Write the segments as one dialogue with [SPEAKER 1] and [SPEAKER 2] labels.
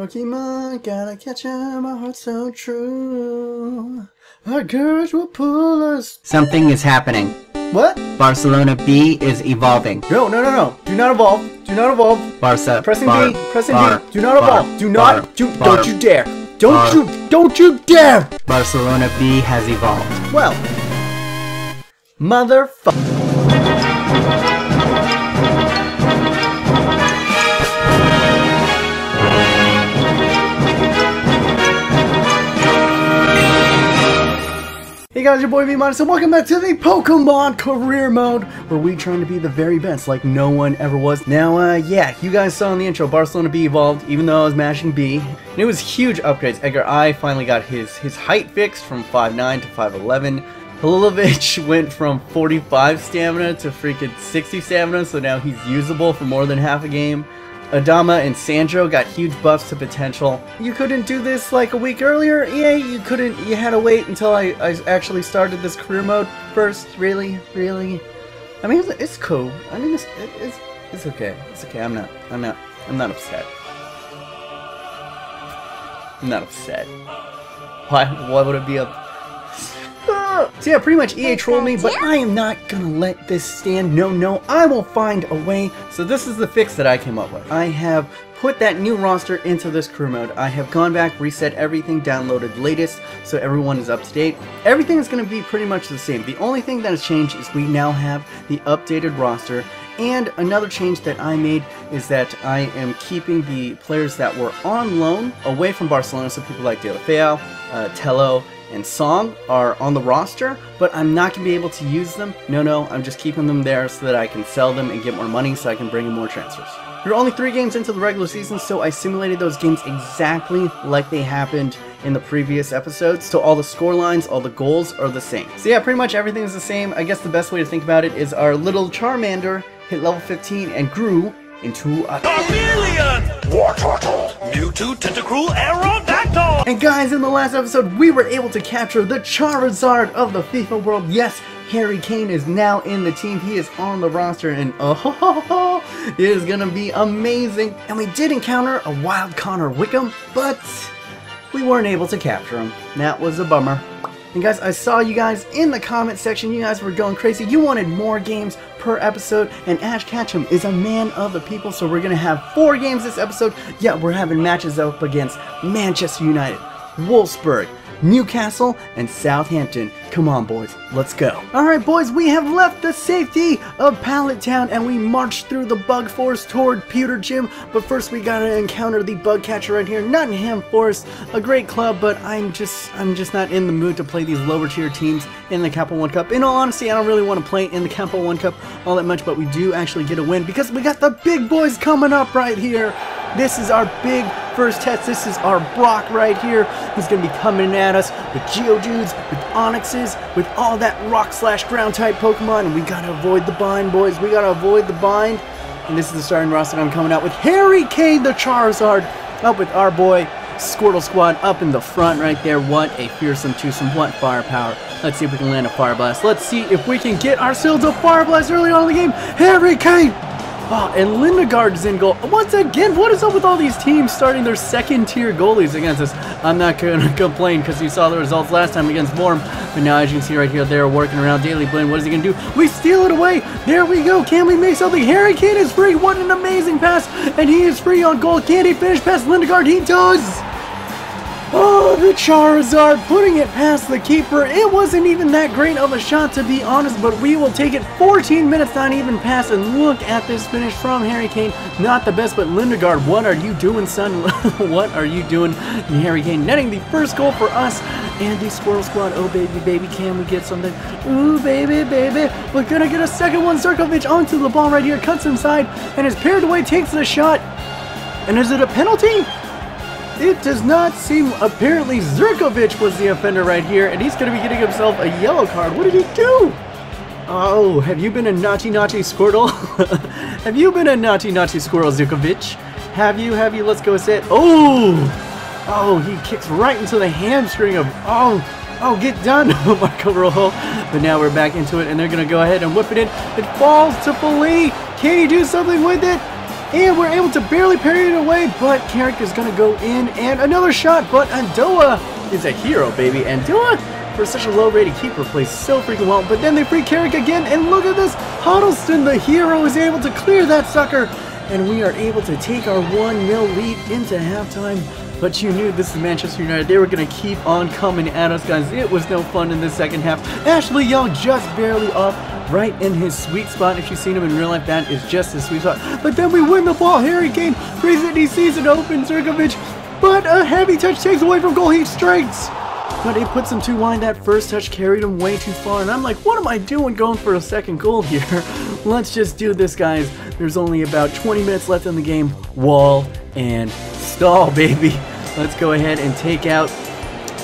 [SPEAKER 1] Pokemon, gotta catch 'em, my heart's so true. Our courage will pull us.
[SPEAKER 2] Something is happening.
[SPEAKER 1] What?
[SPEAKER 2] Barcelona B is evolving.
[SPEAKER 1] No. Do not evolve. Do not evolve.
[SPEAKER 2] Barca.
[SPEAKER 1] Pressing B. Pressing B. Do not evolve. Do not. Don't you dare. Don't you dare.
[SPEAKER 2] Barcelona B has evolved.
[SPEAKER 1] Well. Motherfucker. Hey guys, your boy V Minus, and welcome back to the Pokemon Career Mode, where we trying to be the very best, like no one ever was. Now, yeah, you guys saw in the intro, Barcelona B evolved, even though I was mashing B, and it was huge upgrades. Edgar I finally got his height fixed from 5'9" to 5'11". Halilovic went from 45 stamina to freaking 60 stamina, so now he's usable for more than half a game. Adama and Sandro got huge buffs to potential. You couldn't do this like a week earlier? Yeah, you couldn't. You had to wait until I actually started this career mode first. Really? I mean, it's cool. I mean, it's okay. It's okay. I'm not upset. I'm not upset. Why would it be up? So yeah, pretty much EA trolled me, but I am not gonna let this stand. No, I will find a way. So this is the fix that I came up with. I have put that new roster into this career mode. I have gone back, reset everything, downloaded the latest, so everyone is up to date. Everything is gonna be pretty much the same. The only thing that has changed is we now have the updated roster. And another change that I made is that I am keeping the players that were on loan away from Barcelona, so people like De La Feu, Tello, and Song are on the roster, but I'm not going to be able to use them. No, I'm just keeping them there so that I can sell them and get more money so I can bring in more transfers. There are only 3 games into the regular season, so I simulated those games exactly like they happened in the previous episodes. So all the score lines, all the goals are the same. So yeah, pretty much everything is the same. I guess the best way to think about it is our little Charmander hit level 15 and grew into a
[SPEAKER 3] chameleon! War Turtle! Mewtwo, Tentacruel, Aerodactyl!
[SPEAKER 1] And guys, in the last episode, we were able to capture the Charizard of the FIFA world. Yes, Harry Kane is now in the team. He is on the roster, and it is gonna be amazing. And we did encounter a wild Connor Wickham, but we weren't able to capture him. That was a bummer. And guys, I saw you guys in the comment section. You guys were going crazy. You wanted more games per episode, and Ash Ketchum is a man of the people, so we're gonna have 4 games this episode. Yeah, we're having matches up against Manchester United, Wolfsburg, Newcastle, and Southampton. Come on, boys, let's go. Alright, boys, we have left the safety of Pallet Town, and we marched through the Bug Forest toward Pewter Gym, but first we gotta encounter the Bug Catcher right here, Nottingham Forest, a great club, but I'm just not in the mood to play these lower tier teams in the Capital One Cup. In all honesty, I don't really want to play in the Capital One Cup all that much, but we do actually get a win because we got the big boys coming up right here. This is our big first test. This is our Brock right here. He's going to be coming at us with Geodudes, with Onyxes, with all that rock/ground type Pokemon. And we got to avoid the bind, boys. We got to avoid the bind. And this is the starting roster I'm coming out with. Harry Kane, the Charizard, up with our boy Squirtle Squad up in the front right there. What a fearsome twosome. What firepower. Let's see if we can land a Fire Blast. Let's see if we can get ourselves a Fire Blast early on in the game. Harry Kane! Oh, and Lindegaard is in goal. Once again, what is up with all these teams starting their second-tier goalies against us? I'm not going to complain because you saw the results last time against Vorm. But now, as you can see right here, they're working around Daily Blend. What is he going to do? We steal it away. There we go. Can we make something? Harry Kane is free. What an amazing pass. And he is free on goal. Can he finish past Lindegaard? He does. Oh, the Charizard putting it past the keeper. It wasn't even that great of a shot, to be honest, but we will take it. 14 minutes, not even pass, and look at this finish from Harry Kane. Not the best, but Lindegaard, what are you doing, son? What are you doing? Harry Kane netting the first goal for us and the Squirrel Squad. Oh, baby, can we get something? Ooh, baby. We're gonna get a second one. Zirkovic onto the ball right here, cuts inside, and is paired away, takes the shot. And is it a penalty? It does not seem. Apparently Zirkovic was the offender right here, and he's going to be getting himself a yellow card. What did he do? Oh, have you been a naughty Squirtle? Have you been a naughty Squirrel, Zirkovic? Have you? Let's go sit. Oh, he kicks right into the hamstring of. Oh, get done, Marco Rojo. But now we're back into it, and they're going to go ahead and whip it in. It falls to Feli. Can he do something with it? and we're able to barely parry it away, but Carrick is going to go in, and another shot, but Andoa is a hero, baby. Andoa, for such a low-rated keeper, plays so freaking well, but then they free Carrick again, and look at this, Huddleston, the hero, is able to clear that sucker, and we are able to take our 1-0 lead into halftime. But you knew this is Manchester United. They were going to keep on coming at us, guys. It was no fun in the second half. Ashley Young just barely off, right in his sweet spot. If you've seen him in real life, that is just his sweet spot. But then we win the ball. Harry Kane frees it. He sees it open. Zirkovic, but a heavy touch takes away from goal. He strikes. But it puts him too wide. That first touch carried him way too far. And I'm like, what am I doing going for a second goal here? Let's just do this, guys. There's only about 20 minutes left in the game. Wall and stall, baby. Let's go ahead and take out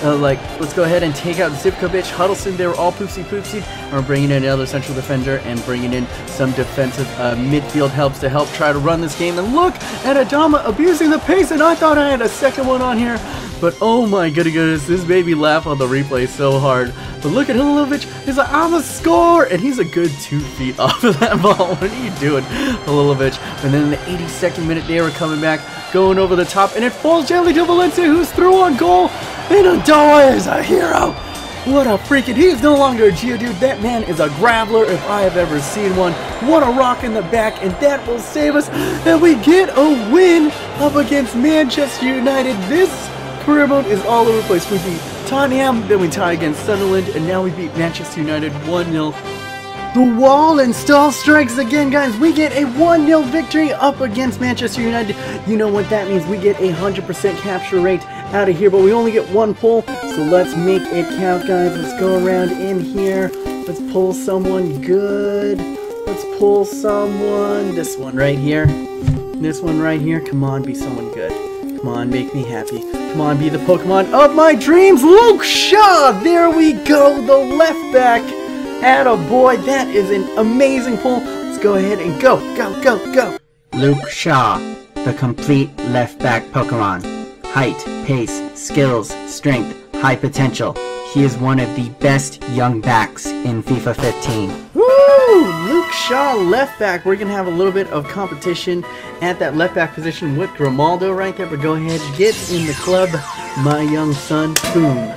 [SPEAKER 1] Zivkovic, Huddleston. They were all poopsie. And we're bringing in another central defender and bringing in some defensive midfield helps to help try to run this game. And look at Adama abusing the pace, and I thought I had a second one on here. But oh my goodness, this made me laugh on the replay so hard. But look at Halilovic, he's like, I'm a score! And he's a good 2 feet off of that ball. What are you doing, Halilovic? And then in the 82nd minute, they were coming back, going over the top, and it falls gently to Valencia, who's through on goal. And Andoa is a hero. What a freaking, he is no longer a Geodude. That man is a graveler if I have ever seen one. What a rock in the back, and that will save us. And we get a win up against Manchester United. This career mode is all over the place. We beat Tottenham, then we tie against Sunderland, and now we beat Manchester United 1-0. The wall and stall strikes again, guys. We get a 1-0 victory up against Manchester United. You know what that means. We get a 100% capture rate out of here, but we only get 1 pull, so let's make it count, guys. Let's go around in here. Let's pull someone good. Let's pull someone. This one right here. This one right here. Come on, be someone good. Come on, make me happy. Come on, be the Pokemon of my dreams. Luke Shaw. There we go. The left back. Attaboy. That is an amazing pull. Let's go ahead and go. Go.
[SPEAKER 2] Luke Shaw, the complete left back Pokemon. Height, pace, skills, strength, high potential. He is one of the best young backs in FIFA 15.
[SPEAKER 1] Woo! Luke Shaw, left back. We're going to have a little bit of competition at that left back position with Grimaldo right there. But go ahead, get in the club, my young son. Boom.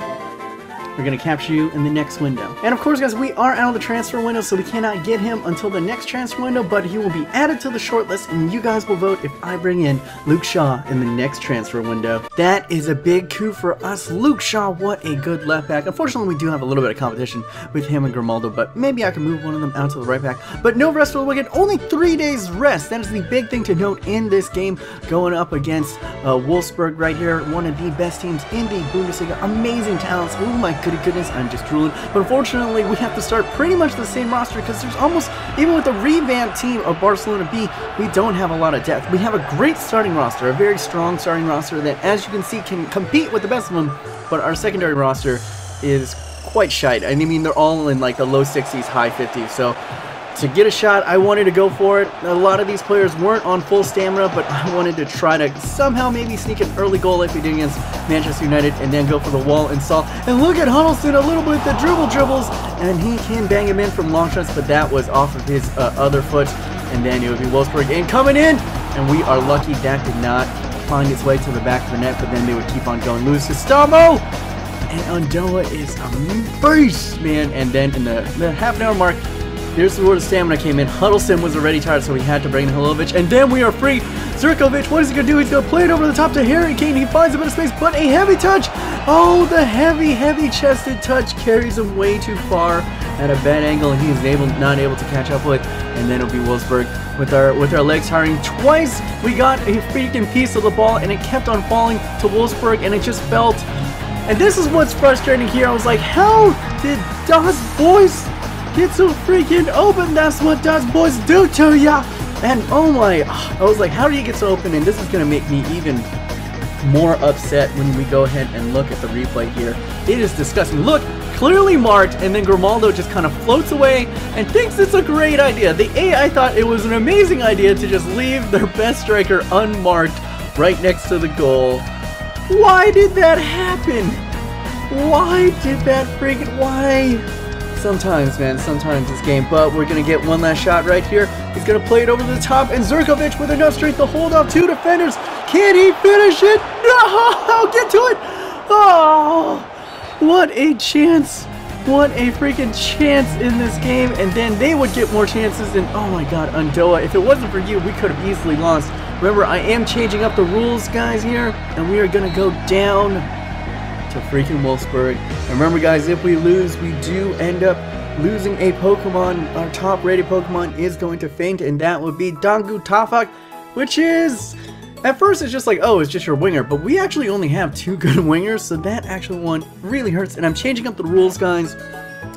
[SPEAKER 1] We're going to capture you in the next window. And of course, guys, we are out of the transfer window, so we cannot get him until the next transfer window, but he will be added to the shortlist, and you guys will vote if I bring in Luke Shaw in the next transfer window. That is a big coup for us. Luke Shaw, what a good left back. Unfortunately, we do have a little bit of competition with him and Grimaldo, but maybe I can move one of them out to the right back. But no rest for the wicked. Only 3 days rest. That is the big thing to note in this game, going up against Wolfsburg right here, one of the best teams in the Bundesliga. Amazing talents. Oh my goodness, I'm just drooling. But unfortunately, we have to start pretty much the same roster because there's almost, even with the revamped team of Barcelona B, we don't have a lot of depth. We have a great starting roster, a very strong starting roster that, as you can see, can compete with the best of them, but our secondary roster is quite shite. I mean, they're all in like the low 60s, high 50s, so to get a shot, I wanted to go for it. A lot of these players weren't on full stamina, but I wanted to try to somehow maybe sneak an early goal like we did against Manchester United and then go for the wall and stall. And look at Huddleston, a little bit the dribbles, and he can bang him in from long shots, but that was off of his other foot. And then it would be Wolfsburg in coming in, and we are lucky that did not find its way to the back of the net, but then they would keep on going. Luis Gustavo! And Andoa is a beast, man. And then in the half an hour mark, here's where the stamina came in. Huddleston was already tired, so we had to bring in Halilovic. And then we are free. Zirkovic, what is he going to do? He's going to play it over the top to Harry Kane. He finds a bit of space, but a heavy touch. Oh, the heavy chested touch carries him way too far at a bad angle, and he is not able to catch up with. And then it'll be Wolfsburg with our legs tiring. Twice we got a freaking piece of the ball, and it kept on falling to Wolfsburg, and it just felt. And this is what's frustrating here. I was like, how did Das Boys get so freaking open? That's what Das Boys do to ya. And oh my, I was like, how do you get so open? And this is gonna make me even more upset when we go ahead and look at the replay here. It is disgusting. Look, clearly marked, and then Grimaldo just kind of floats away and thinks it's a great idea. The AI thought it was an amazing idea to just leave their best striker unmarked right next to the goal. Why did that happen? Why did that freaking, why? Sometimes, man, sometimes this game. But we're going to get one last shot right here. He's going to play it over the top, and Zirkovic with enough strength to hold off 2 defenders. Can he finish it? No! Get to it! Oh! What a chance. What a freaking chance in this game. And then they would get more chances than, oh my god, Undoa. If it wasn't for you, we could have easily lost. Remember, I am changing up the rules, guys, here. And we are going to go down to freaking Wolfsburg. And remember, guys, if we lose, we do end up losing a Pokemon. Our top rated Pokemon is going to faint, and that would be Dangu Tafak, which is, at first it's just like, oh, it's just your winger, but we actually only have 2 good wingers, so that actual one really hurts. And I'm changing up the rules, guys.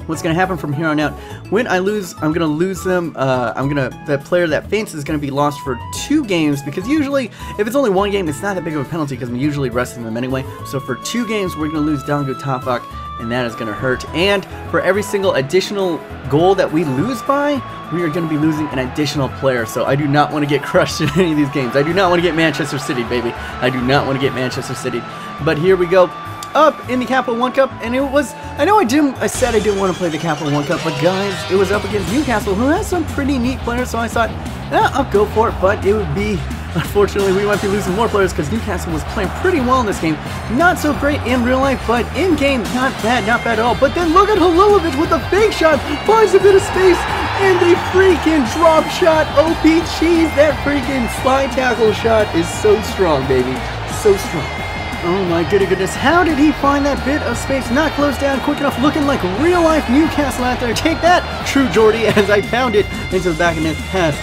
[SPEAKER 1] What's going to happen from here on out, when I lose, I'm going to lose them, that player that faints is going to be lost for 2 games, because usually, if it's only 1 game, it's not that big of a penalty, because I'm usually resting them anyway. So for 2 games, we're going to lose Dangu Tafak, and that is going to hurt. And for every single additional goal that we lose by, we are going to be losing an additional player. So I do not want to get crushed in any of these games. I do not want to get Manchester City, baby. I do not want to get Manchester City. But here we go. Up in the Capital One Cup, and it was, I know I said I didn't want to play the Capital One Cup, but guys, it was up against Newcastle, who has some pretty neat players, so I thought, I'll go for it. But it would be, unfortunately, we might be losing more players because Newcastle was playing pretty well in this game. Not so great in real life, but in game, not bad at all. But then look at Halilovic with a fake shot, finds a bit of space, and the freaking drop shot, OP cheese. That freaking slide tackle shot is so strong, baby, so strong. Oh my goodness, how did he find that bit of space? Not closed down quick enough, looking like real life Newcastle out there. Take that, True Jordy, as I pound it into the back of net past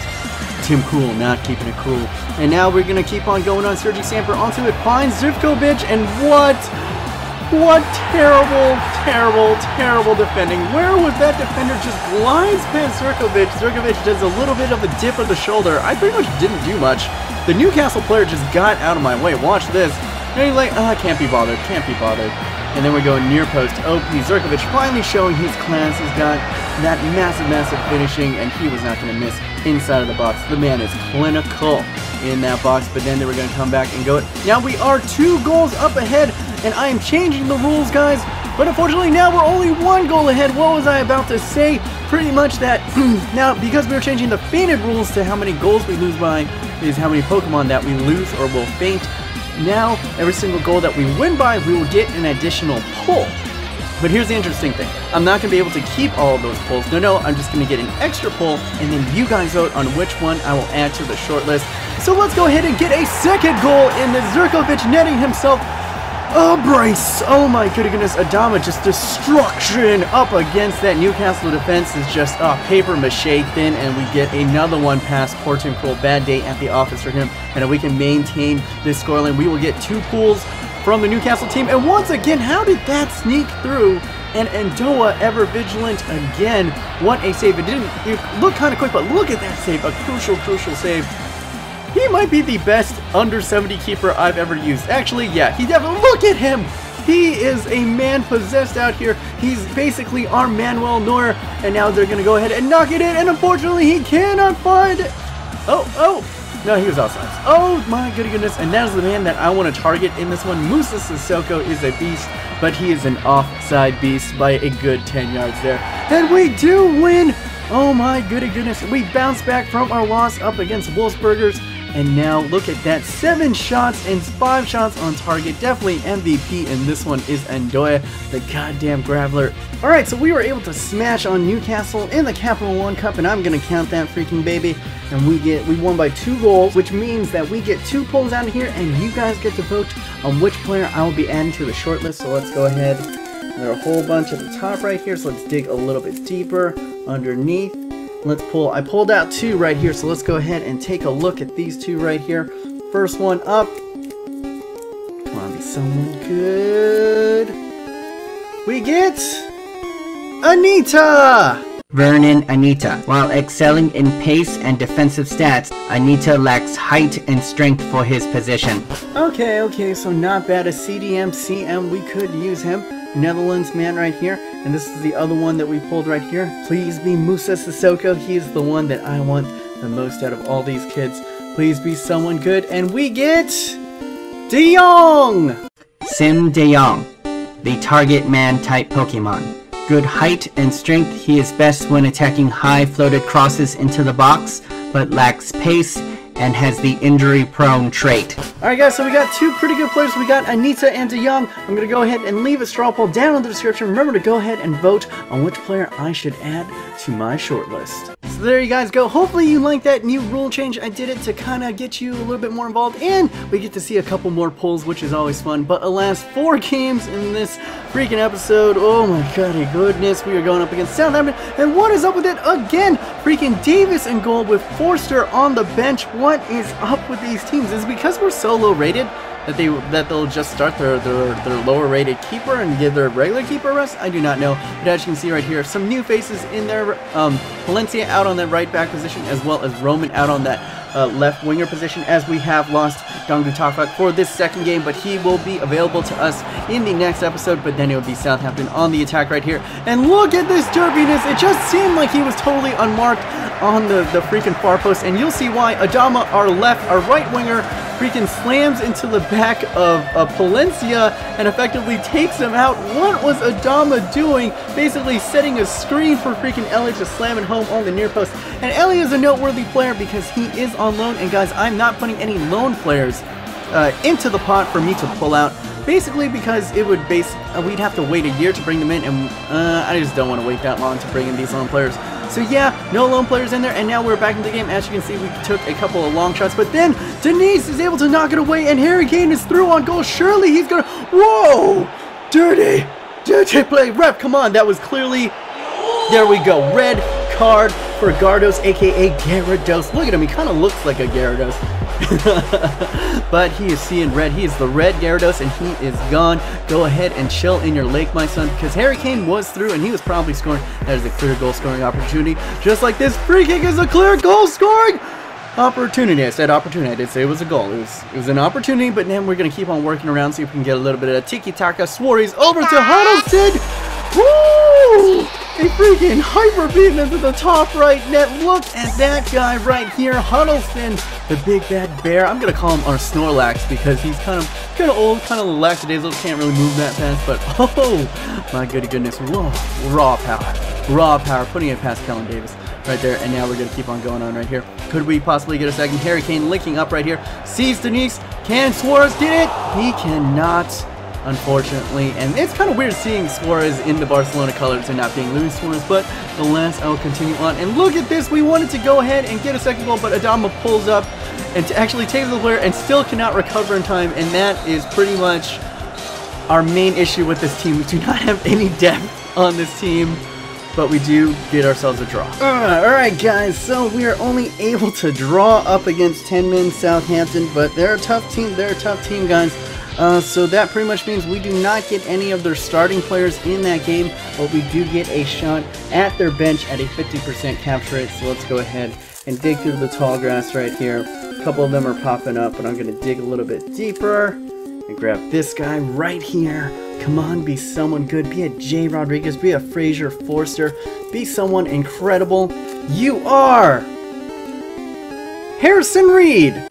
[SPEAKER 1] Tim Cool, not keeping it cool. And now we're going to keep on going on. Sergi Samper onto it, finds Zivkovic, and what terrible defending. Where was that defender? Just glides past Zirkovic. Zirkovic does a little bit of a dip of the shoulder. I pretty much didn't do much. The Newcastle player just got out of my way. Watch this. And he's like, oh, can't be bothered. And then we're going near post. OP Zirkovic finally showing his class. He's got that massive finishing, and he was not going to miss inside of the box. The man is clinical in that box, but then they were going to come back and go it. Now we are 2 goals up ahead, and I am changing the rules, guys. But unfortunately, now we're only 1 goal ahead. What was I about to say? Pretty much that now, because we were changing the fainted rules to how many goals we lose by is how many Pokemon that we lose or will faint. Now, every single goal that we win by, we will get an additional pull. But here's the interesting thing. I'm not going to be able to keep all of those pulls. No, I'm just going to get an extra pull, and then you guys vote on which one I will add to the short list. So let's go ahead and get a second goal in the Zirkovic netting himself. Oh, Bryce. Oh, my goodness. Adama, just destruction up against that Newcastle defense is just paper mache thin, and we get another one past poor Tim Cole. Bad day at the office for him. And if we can maintain this scoreline, we will get 2 pulls from the Newcastle team. And once again, how did that sneak through? And Endoa ever vigilant again. What a save. It looked kind of quick, but look at that save. A crucial save. He might be the best under 70 keeper I've ever used. Actually, yeah, he definitely, look at him! He is a man possessed out here. He's basically our Manuel Neuer, and now they're going to go ahead and knock it in, and unfortunately he cannot find it. Oh, no, he was outside. Oh my goodness, and that is the man that I want to target in this one. Musa Sissoko is a beast, but he is an offside beast by a good 10 yards there. And we do win! Oh my goodness, we bounce back from our loss up against Wolfsburgers. And now look at that, 7 shots and 5 shots on target. Definitely MVP, and this one is Endoa, the goddamn Graveler. Alright, so we were able to smash on Newcastle in the Capital One Cup, and I'm gonna count that freaking baby. And we won by 2 goals, which means that we get 2 pulls out of here, and you guys get to vote on which player I will be adding to the short list. So let's go ahead. There are a whole bunch at the top right here, so let's dig a little bit deeper underneath. Let's pull. I pulled out 2 right here, so let's go ahead and take a look at these 2 right here. First one up. Come on, be someone good. We get Anita!
[SPEAKER 2] Vernon Anita. While excelling in pace and defensive stats, Anita lacks height and strength for his position.
[SPEAKER 1] Okay, so not bad. A CM, we could use him. Netherlands man right here, and this is the other one that we pulled right here. Please be Musa Sissoko. He is the one that I want the most out of all these kids. Please be someone good, and we get De Jong!
[SPEAKER 2] Sim De Jong, the target man type Pokemon. Good height and strength, he is best when attacking high floated crosses into the box, but lacks pace and has the injury-prone trait.
[SPEAKER 1] Alright guys, so we got two pretty good players. We got Anita and De Jong. I'm going to go ahead and leave a straw poll down in the description. Remember to go ahead and vote on which player I should add to my shortlist. So there you guys go. Hopefully you like that new rule change. I did it to kind of get you a little bit more involved, and we get to see a couple more polls, which is always fun. But alas, 4 games in this freaking episode. Oh my golly goodness, we are going up against Southampton. And what is up with it again? Freaking Davis in goal with Forster on the bench. What is up with these teams? Is it because we're so low rated that they'll just start their lower rated keeper and give their regular keeper a rest? I do not know. But as you can see right here, some new faces in there. Valencia out on that right back position, as well as Roman out on that left winger position, as we have lost Dongu Tafak for this second game, but he will be available to us in the next episode. But then it will be Southampton on the attack right here. And look at this derpiness. It just seemed like he was totally unmarked on the freaking far post, and you'll see why. Adama, our right winger, freaking slams into the back of Palencia and effectively takes him out. What was Adama doing? Basically setting a screen for freaking Elliot to slam it home on the near post. And Elliot is a noteworthy player because he is on loan, and guys, I'm not putting any loan players into the pot for me to pull out. Basically because it would we'd have to wait a year to bring them in, and I just don't want to wait that long to bring in these loan players. So yeah, no lone players in there, and now we're back in the game. As you can see, we took a couple of long shots, but then Denise is able to knock it away, and Harry Kane is through on goal. Surely he's gonna... Whoa! Dirty play. Ref, come on, that was clearly... There we go. Red card for Gardos, aka Gyarados. Look at him, he kind of looks like a Gyarados. But he is seeing red. He is the red Gyarados, and he is gone. Go ahead and chill in your lake, my son, because Harry Kane was through, and he was probably scoring. That is a clear goal scoring opportunity. Just like this free kick is a clear goal scoring opportunity. I said opportunity. I did say it was a goal. It was an opportunity, but then we're going to keep on working around, see if we can get a little bit of tiki-taka. Suarez over to Huddleston. Woo! A freaking hyper beam into the top right net. Look at that guy right here, Huddleston, the big bad bear. I'm gonna call him our Snorlax because he's kind of old, kind of lackadaisical, can't really move that fast. But oh my goodness, whoa, raw power, putting it past Kellen Davis right there. And now we're gonna keep on going on right here. Could we possibly get a second? Harry Kane linking up right here, sees Denise. Can Suarez get it? He cannot, unfortunately, and it's kind of weird seeing Suarez in the Barcelona colors and not being Luis Suarez, but alas, I'll continue on. And look at this, we wanted to go ahead and get a second goal, but Adama pulls up and actually takes the player and still cannot recover in time, and that is pretty much our main issue with this team. We do not have any depth on this team, but we do get ourselves a draw. Alright guys, so we are only able to draw up against 10-man Southampton, but they're a tough team, guys. So that pretty much means we do not get any of their starting players in that game, but we do get a shot at their bench at a 50% capture rate. So let's go ahead and dig through the tall grass right here. A couple of them are popping up, but I'm going to dig a little bit deeper and grab this guy right here. Come on, be someone good. Be a J. Rodriguez, be a Fraser Forster, be someone incredible. You are Harrison Reed.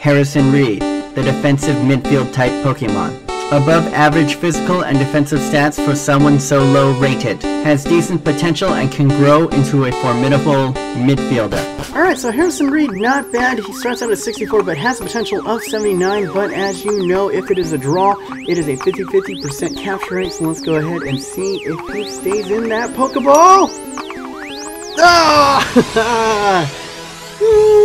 [SPEAKER 2] Harrison Reed, the defensive midfield type Pokemon. Above average physical and defensive stats for someone so low rated. Has decent potential and can grow into a formidable midfielder.
[SPEAKER 1] Alright, so Harrison Reed, not bad. He starts out at 64, but has a potential of 79. But as you know, if it is a draw, it is a 50% capture rate. So let's go ahead and see if he stays in that Pokeball. Ah!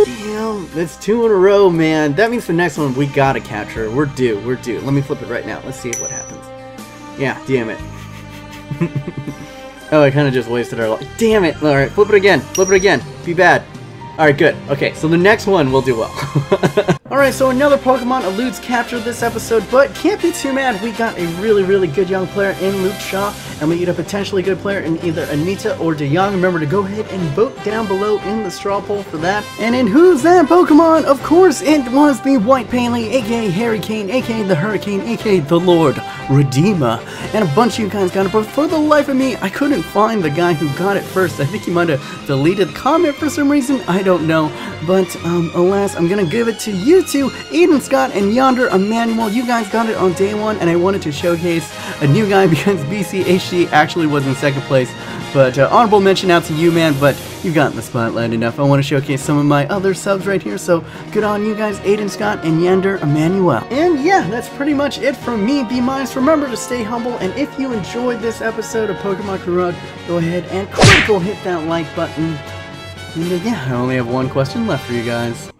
[SPEAKER 1] Damn, that's 2 in a row, man. That means the next one we gotta capture. We're due. Let me flip it right now. Let's see what happens. Yeah, damn it. Oh, I kind of just wasted our life. Damn it. Alright, flip it again. Be bad. Alright, good. Okay, so the next one will do well. Alright, so another Pokemon eludes capture this episode, but can't be too mad. We got a really good young player in Luke Shaw, and we get a potentially good player in either Anita or De Jong. Remember to go ahead and vote down below in the straw poll for that. And in Who's That Pokemon? Of course, it was the White Paley, aka Harry Kane, aka the Hurricane, aka the Lord Redeemer. And a bunch of you guys got it, but for the life of me, I couldn't find the guy who got it first. I think he might have deleted the comment for some reason. I don't know. But alas, I'm gonna give it to you to Aiden Scott and Yonder Emmanuel. You guys got it on day 1, and I wanted to showcase a new guy because BCHD actually was in 2nd place. But honorable mention out to you, man, but you've gotten the spotlight enough. I want to showcase some of my other subs right here, so good on you guys, Aiden Scott and Yonder Emmanuel. And yeah, that's pretty much it from me, B-Minds. Remember to stay humble, and if you enjoyed this episode of Pokemon Career Mode, go ahead and critical hit that like button. And yeah, I only have one question left for you guys.